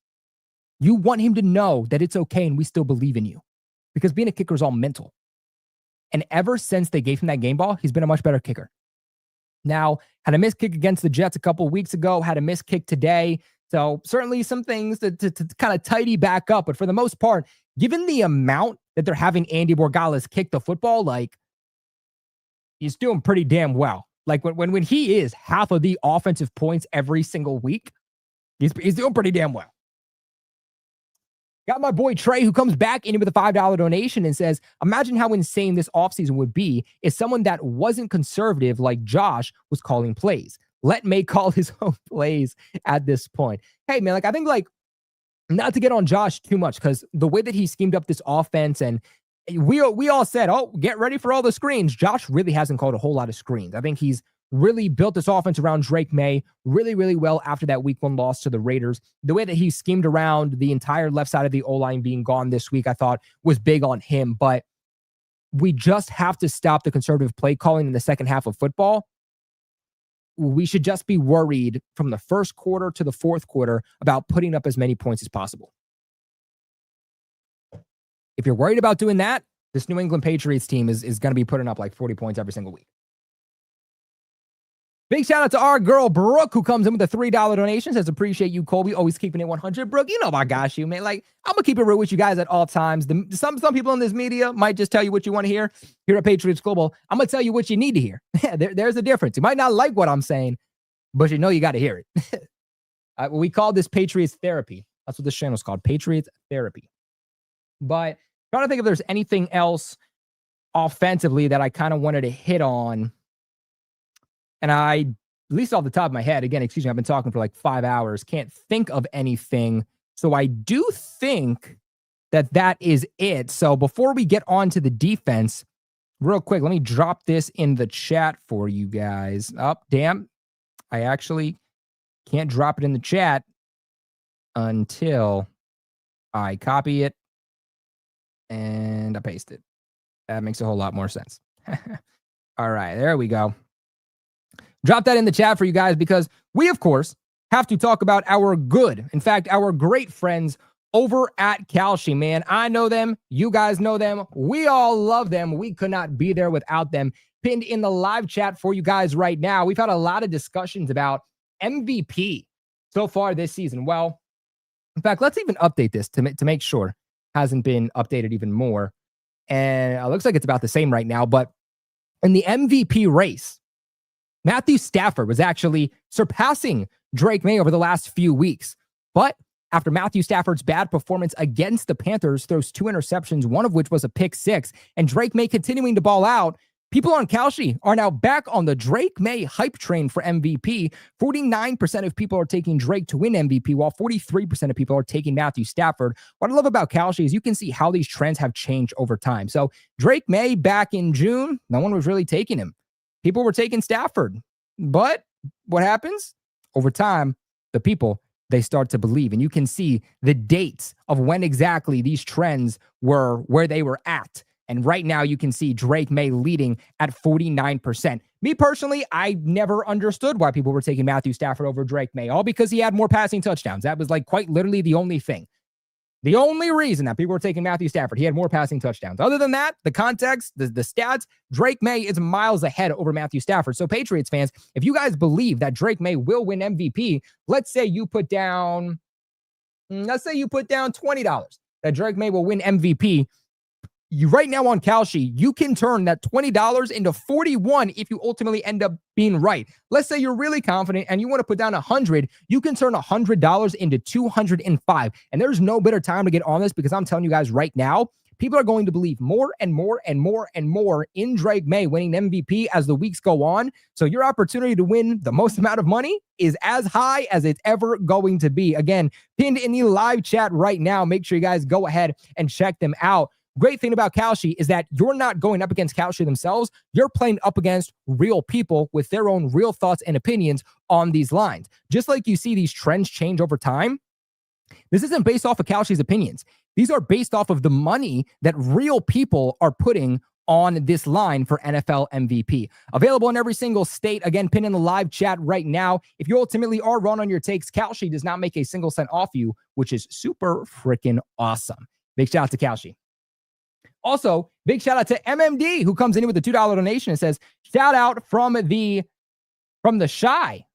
You want him to know that it's okay and we still believe in you. Because being a kicker is all mental. And ever since they gave him that game ball, he's been a much better kicker. Now, had a missed kick against the Jets a couple of weeks ago, had a missed kick today. So certainly some things to kind of tidy back up. But for the most part, given the amount that they're having Andy Borgales kick the football, like, he's doing pretty damn well. Like when he is half of the offensive points every single week, he's doing pretty damn well. Got my boy Trey, who comes back in with a $5 donation and says, imagine how insane this offseason would be if someone that wasn't conservative like Josh was calling plays. Let May call his own plays at this point. Hey, man, like, I think, like, not to get on Josh too much, because the way that he schemed up this offense, and we all said, oh, get ready for all the screens. Josh really hasn't called a whole lot of screens. I think he's really built this offense around Drake May really, really well after that week 1 loss to the Raiders. The way that he schemed around the entire left side of the O-line being gone this week, I thought was big on him. But we just have to stop the conservative play calling in the second half of football. We should just be worried from the first quarter to the fourth quarter about putting up as many points as possible. If you're worried about doing that, this New England Patriots team is going to be putting up like 40 points every single week. Big shout out to our girl, Brooke, who comes in with a $3 donation. Says, appreciate you, Colby. Always keeping it 100. Brooke, you know I got you, man. Like, I'm going to keep it real with you guys at all times. Some people in this media might just tell you what you want to hear. Here at Patriots Global, I'm going to tell you what you need to hear. There's a difference. You might not like what I'm saying, but you know you got to hear it. We call this Patriots Therapy. That's what this channel is called, Patriots Therapy. But trying to think if there's anything else offensively that I kind of wanted to hit on. And I, at least off the top of my head, again, excuse me, I've been talking for like 5 hours, can't think of anything. So I do think that is it. So before we get on to the defense, real quick, let me drop this in the chat for you guys. Oh, damn. I actually can't drop it in the chat until I copy it and I paste it. That makes a whole lot more sense. All right, there we go. Drop that in the chat for you guys, because we, of course, have to talk about our good, in fact, our great friends over at Kalshi, man. I know them. You guys know them. We all love them. We could not be there without them. Pinned in the live chat for you guys right now. We've had a lot of discussions about MVP so far this season. Well, in fact, let's even update this to make sure it hasn't been updated even more. And it looks like it's about the same right now. But in the MVP race, Matthew Stafford was actually surpassing Drake May over the last few weeks. But after Matthew Stafford's bad performance against the Panthers, throws 2 interceptions, one of which was a pick 6, and Drake May continuing to ball out, people on Kalshi are now back on the Drake May hype train for MVP. 49% of people are taking Drake to win MVP, while 43% of people are taking Matthew Stafford. What I love about Kalshi is you can see how these trends have changed over time. So Drake May back in June, no one was really taking him. People were taking Stafford. But what happens? Over time, the people, they start to believe. And you can see the dates of when exactly these trends were where they were at. And right now, you can see Drake May leading at 49%. Me personally, I never understood why people were taking Matthew Stafford over Drake May, all because he had more passing touchdowns. That was like quite literally the only thing. The only reason that people were taking Matthew Stafford, he had more passing touchdowns. Other than that, the context, the stats, Drake May is miles ahead over Matthew Stafford. So Patriots fans, if you guys believe that Drake May will win MVP, let's say you put down $20 that Drake May will win MVP. You right now on Kalshi, you can turn that $20 into $41 if you ultimately end up being right. Let's say you're really confident and you want to put down $100, you can turn $100 into $205. And there's no better time to get on this, because I'm telling you guys right now, people are going to believe more and more and more and more in Drake May winning MVP as the weeks go on. So your opportunity to win the most amount of money is as high as it's ever going to be. Again, pinned in the live chat right now. Make sure you guys go ahead and check them out. Great thing about Kalshi is that you're not going up against Kalshi themselves. You're playing up against real people with their own real thoughts and opinions on these lines. Just like you see these trends change over time, this isn't based off of Kalshi's opinions. These are based off of the money that real people are putting on this line for NFL MVP. Available in every single state. Again, pin in the live chat right now. If you ultimately are wrong on your takes, Kalshi does not make a single cent off you, which is super freaking awesome. Big shout out to Kalshi. Also, Big shout out to MMD, who comes in with a $2 donation and says, shout out from the Shy.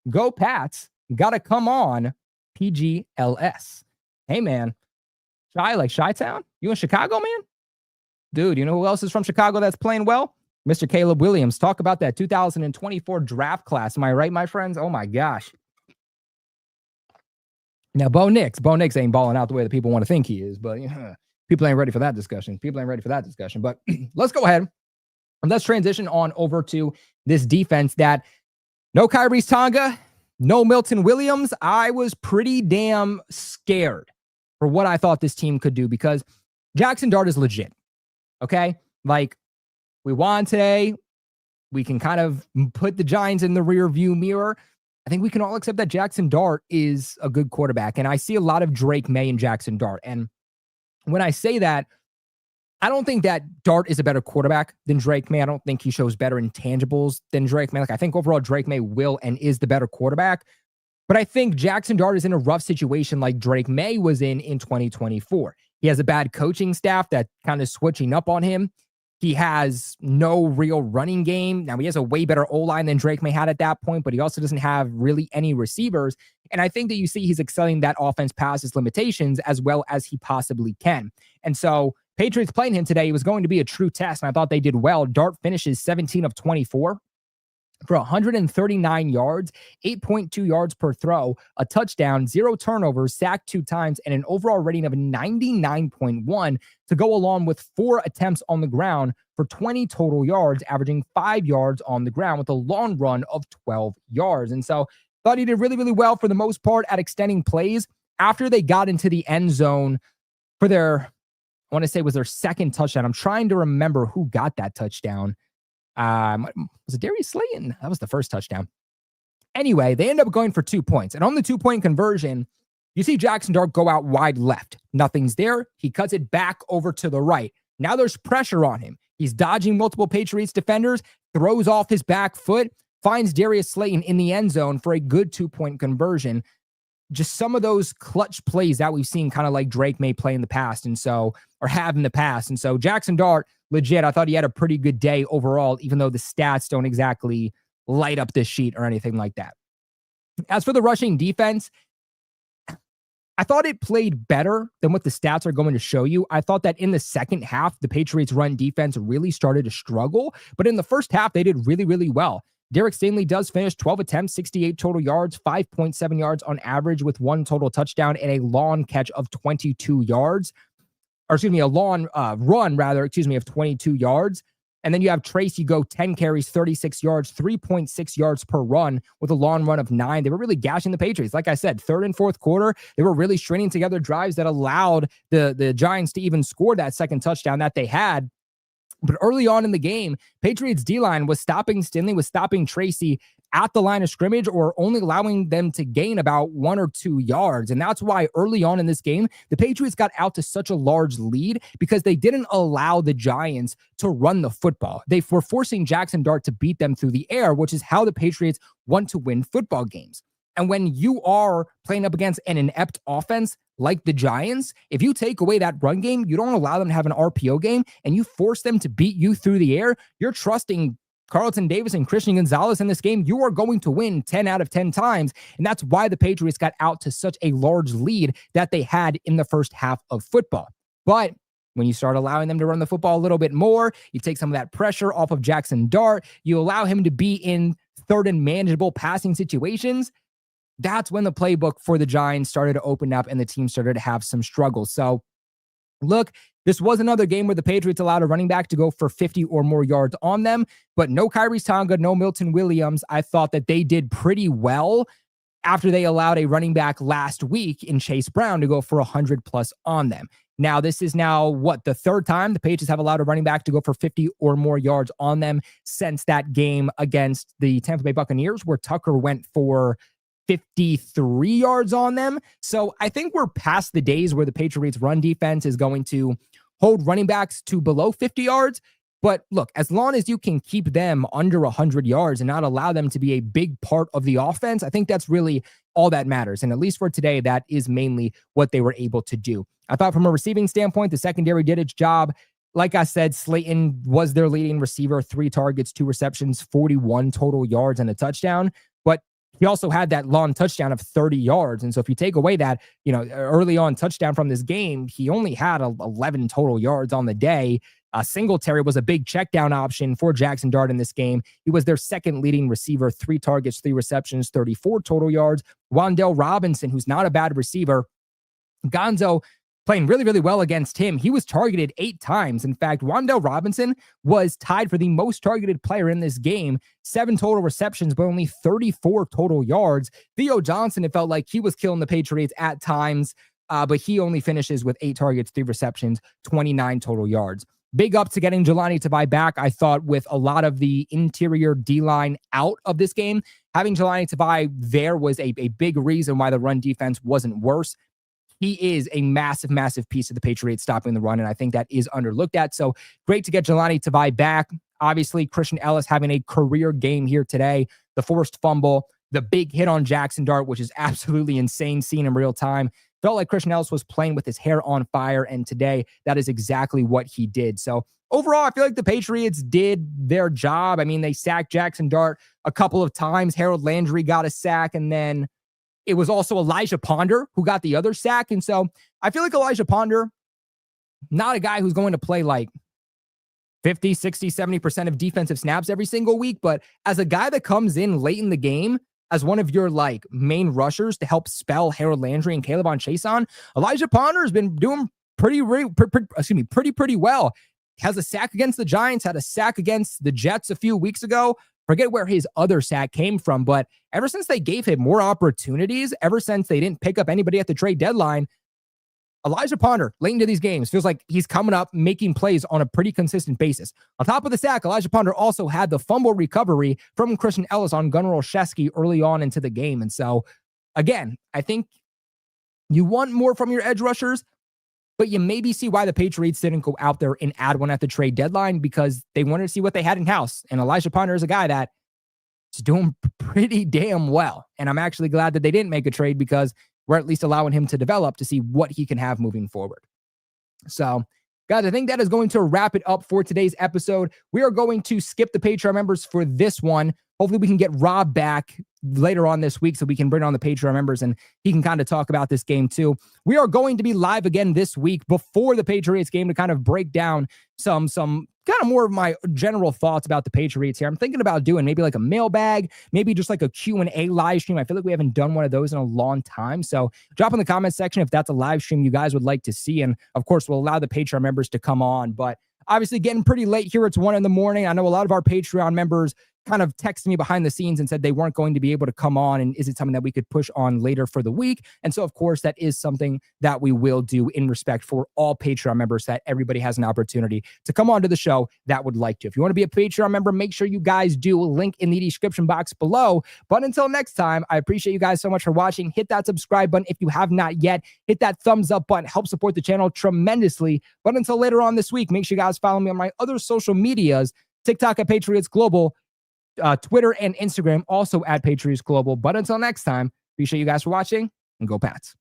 Go Pats. Gotta come on PGLS. Hey, man. Shy, like Chi-Town? You in Chicago, man? Dude, you know who else is from Chicago that's playing well? Mr. Caleb Williams. Talk about that 2024 draft class. Am I right, my friends? Oh, my gosh. Now, Bo Nix ain't balling out the way that people want to think he is, but people ain't ready for that discussion. But let's go ahead and let's transition on over to this defense that no Kyrie Tonga, no Milton Williams. I was pretty damn scared for what I thought this team could do because Jaxson Dart is legit. Okay? Like, we won today. We can kind of put the Giants in the rear view mirror. I think we can all accept that Jaxson Dart is a good quarterback. And I see a lot of Drake May and Jaxson Dart. And when I say that, I don't think that Dart is a better quarterback than Drake May. I don't think he shows better intangibles than Drake May. Like, I think overall Drake May will and is the better quarterback. But I think Jaxson Dart is in a rough situation like Drake May was in 2024. He has a bad coaching staff that kind of switching up on him. He has no real running game. Now, he has a way better O-line than Drake May had at that point, but he also doesn't have really any receivers. And I think that you see he's excelling that offense past his limitations as well as he possibly can. And so Patriots playing him today was going to be a true test, and I thought they did well. Dart finishes 17 of 24 for 139 yards, 8.2 yards per throw, a touchdown, 0 turnovers, sacked 2 times, and an overall rating of 99.1 to go along with 4 attempts on the ground for 20 total yards, averaging 5 yards on the ground with a long run of 12 yards. And so thought he did really, really well for the most part at extending plays. After they got into the end zone for their, I want to say was their second touchdown. I'm trying to remember who got that touchdown. Was it Darius Slayton? That was the first touchdown. Anyway, they end up going for 2 points. And on the 2-point conversion, you see Jaxson Dart go out wide left. Nothing's there. He cuts it back over to the right. Now there's pressure on him. He's dodging multiple Patriots defenders, throws off his back foot, finds Darius Slayton in the end zone for a good 2-point conversion. Just some of those clutch plays that we've seen kind of like Drake May play in the past or have in the past. And so Jaxson Dart, legit, I thought he had a pretty good day overall, even though the stats don't exactly light up this sheet or anything like that. As for the rushing defense, I thought it played better than what the stats are going to show you. I thought that in the second half, the Patriots run defense really started to struggle, but in the first half, they did really, really well. Derek Stingley does finish 12 attempts, 68 total yards, 5.7 yards on average with 1 total touchdown and a long catch of 22 yards. Or excuse me, a long run of 22 yards. And then you have Tracy go 10 carries, 36 yards, 3.6 yards per run with a long run of 9. They were really gashing the Patriots. Like I said, third and fourth quarter, they were really stringing together drives that allowed the Giants to even score that second touchdown that they had. But early on in the game, Patriots D-line was stopping Stingley, was stopping Tracy at the line of scrimmage or only allowing them to gain about 1 or 2 yards. And that's why early on in this game, the Patriots got out to such a large lead because they didn't allow the Giants to run the football. They were forcing Jaxson Dart to beat them through the air, which is how the Patriots want to win football games. And when you are playing up against an inept offense like the Giants, if you take away that run game, you don't allow them to have an RPO game, and you force them to beat you through the air, you're trusting Carlton Davis and Christian Gonzalez in this game, you are going to win 10 out of 10 times. And that's why the Patriots got out to such a large lead that they had in the first half of football. But when you start allowing them to run the football a little bit more, you take some of that pressure off of Jaxson Dart, you allow him to be in third and manageable passing situations. That's when the playbook for the Giants started to open up and the team started to have some struggles. So look, this was another game where the Patriots allowed a running back to go for 50 or more yards on them, but no Kyrie Tonga, no Milton Williams. I thought that they did pretty well after they allowed a running back last week in Chase Brown to go for 100 plus on them. Now, this is the third time the Patriots have allowed a running back to go for 50 or more yards on them since that game against the Tampa Bay Buccaneers, where Tucker went for 53 yards on them. So I think we're past the days where the Patriots run defense is going to hold running backs to below 50 yards. But look, as long as you can keep them under 100 yards and not allow them to be a big part of the offense, I think that's really all that matters. And at least for today, that is mainly what they were able to do. I thought from a receiving standpoint, the secondary did its job. like I said, Slayton was their leading receiver, 3 targets, 2 receptions, 41 total yards and a touchdown. But he also had that long touchdown of 30 yards. And so if you take away that, early on touchdown from this game, he only had 11 total yards on the day. Singletary was a big check down option for Jaxson Dart in this game. He was their second leading receiver, 3 targets, 3 receptions, 34 total yards. Wan'Dale Robinson, who's not a bad receiver, Gonzo playing really, really well against him. He was targeted 8 times. In fact, Wan'Dale Robinson was tied for the most targeted player in this game, 7 total receptions, but only 34 total yards. Theo Johnson, it felt like he was killing the Patriots at times, but he only finishes with 8 targets, 3 receptions, 29 total yards. Big up to getting Jahlani Tavai back. I thought with a lot of the interior D-line out of this game, having Jahlani Tavai there was a big reason why the run defense wasn't worse. He is a massive, massive piece of the Patriots stopping the run, and I think that is underlooked at. So great to get Jahlani Tavai back. Obviously, Christian Ellis having a career game here today. The forced fumble, the big hit on Jaxson Dart, which is absolutely insane seeing in real time. Felt like Christian Ellis was playing with his hair on fire, and today that is exactly what he did. So overall, I feel like the Patriots did their job. I mean, they sacked Jaxson Dart a couple of times. Harold Landry got a sack, and then it was also Elijah Ponder who got the other sack. And so I feel like Elijah Ponder, not a guy who's going to play like 50, 60, 70% of defensive snaps every single week, but as a guy that comes in late in the game as one of your like main rushers to help spell Harold Landry and Caleb on Chason, Elijah Ponder has been doing pretty well. Has a sack against the Giants, had a sack against the Jets a few weeks ago. Forget where his other sack came from, but ever since they gave him more opportunities, ever since they didn't pick up anybody at the trade deadline, Elijah Ponder, late into these games, feels like he's coming up, making plays on a pretty consistent basis. On top of the sack, Elijah Ponder also had the fumble recovery from Christian Ellis on Gunnar Olszewski early on into the game. And so, again, I think you want more from your edge rushers, but you maybe see why the Patriots didn't go out there and add one at the trade deadline, because they wanted to see what they had in-house. And Elijah Ponder is a guy that is doing pretty damn well. And I'm actually glad that they didn't make a trade, because we're at least allowing him to develop to see what he can have moving forward. So, guys, I think that is going to wrap it up for today's episode. We are going to skip the Patreon members for this one. Hopefully we can get Rob back later on this week so we can bring on the Patreon members and he can kind of talk about this game too. We are going to be live again this week before the Patriots game to kind of break down some kind of more of my general thoughts about the Patriots here. I'm thinking about doing maybe like a mailbag, maybe just like a Q&A live stream. I feel like we haven't done one of those in a long time. So drop in the comment section if that's a live stream you guys would like to see. And of course, we'll allow the Patreon members to come on. But obviously getting pretty late here. It's 1 a.m. I know a lot of our Patreon members kind of texted me behind the scenes and said they weren't going to be able to come on. And is it something that we could push on later for the week? And so, of course, that is something that we will do in respect for all Patreon members, that everybody has an opportunity to come on to the show that would like to. If you want to be a Patreon member, make sure you guys do. Link in the description box below. But until next time, I appreciate you guys so much for watching. Hit that subscribe button if you have not yet. Hit that thumbs up button. Help support the channel tremendously. But until later on this week, make sure you guys follow me on my other social medias, TikTok at Patriots Global, Twitter and Instagram also at Patriots Global. But until next time, appreciate you guys for watching, and go Pats.